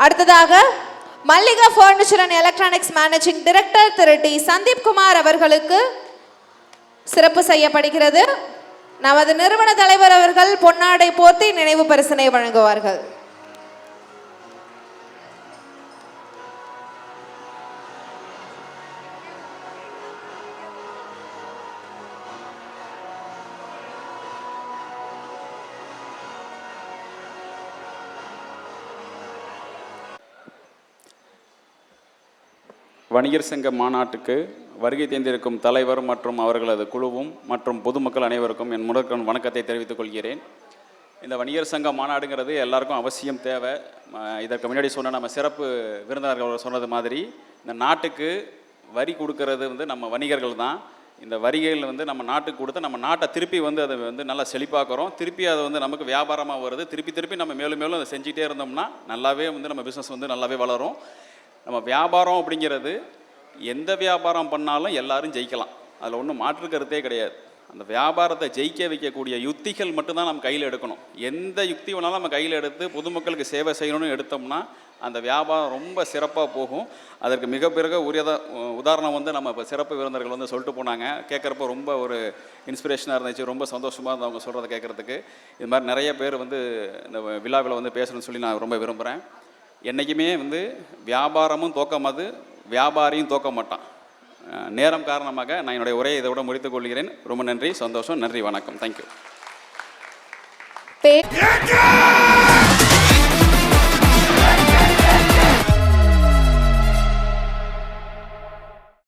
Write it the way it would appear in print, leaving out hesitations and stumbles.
அடுத்ததாக Mallika furniture and electronics managing director திரு T Sandeep Kumar அவர்களுக்கு சிறப்பு செய்யப்படுகிறது. நமது நிறுவன தலைவர் அவர்கள் பொன்னாடை போர்த்தி நினைவு பரிசினை வழங்குவார்கள். வணிகர் சங்க மாநாட்டுக்கு வருகை தந்திருக்கும் தலைவர் மற்றும் அவர்களது குழுவும் மற்றும் பொதுமக்கள் அனைவருக்கும் என் முதற்கண் வணக்கத்தை தெரிவித்துக் கொள்கிறேன். இந்த வணிகர் சங்க மாநாடுங்கிறது எல்லாருக்கும் அவசியம் தேவை. இதற்கு முன்னாடி சொன்ன நம்ம சிறப்பு விருந்தினர்கள் சொன்னது மாதிரி இந்த நாட்டுக்கு வரி கொடுக்கறது நம்ம வணிகர்கள் தான். இந்த வரிகள் நம்ம நாட்டுக்கு கொடுத்து நம்ம நாட்டை திருப்பி அதை நல்லா செழிப்பாக்குறோம். திருப்பி அது நமக்கு வியாபாரமாக வருது. திருப்பி நம்ம மேலும் மேலும் அதை செஞ்சுட்டே இருந்தோம்னா நல்லாவே நம்ம பிஸ்னஸ் நல்லாவே வளரும். நம்ம வியாபாரம் அப்படிங்கிறது எந்த வியாபாரம் பண்ணாலும் எல்லாரும் ஜெயிக்கலாம். அதில் ஒன்றும் மாற்று கருத்தே கிடையாது. அந்த வியாபாரத்தை ஜெயிக்க வைக்கக்கூடிய யுக்திகள் மட்டும்தான் நம்ம கையில் எடுக்கணும். எந்த யுக்தி வேணாலும் நம்ம கையில் எடுத்து பொதுமக்களுக்கு சேவை செய்யணும்னு எடுத்தோம்னா அந்த வியாபாரம் ரொம்ப சிறப்பாக போகும். அதற்கு மிக பிறகு உதாரணம் நம்ம இப்போ சிறப்பு விருந்தினர்கள் சொல்லிட்டு போனாங்க. கேட்குறப்ப ரொம்ப ஒரு இன்ஸ்பிரேஷனாக இருந்துச்சு. ரொம்ப சந்தோஷமாக இருந்தது அவங்க சொல்கிறத கேட்குறதுக்கு. இது மாதிரி நிறைய பேர் இந்த விழாவில் பேசணும்னு சொல்லி நான் ரொம்ப விரும்புகிறேன். என்றைக்குமே வியாபாரமும் தோக்கமாது, வியாபாரியும் தோக்க மாட்டான். நேரம் காரணமாக நான் என்னுடைய உரையை இதோட முடித்துக் கொள்கிறேன். ரொம்ப நன்றி, சந்தோஷம், நன்றி, வணக்கம், தேங்க்யூ.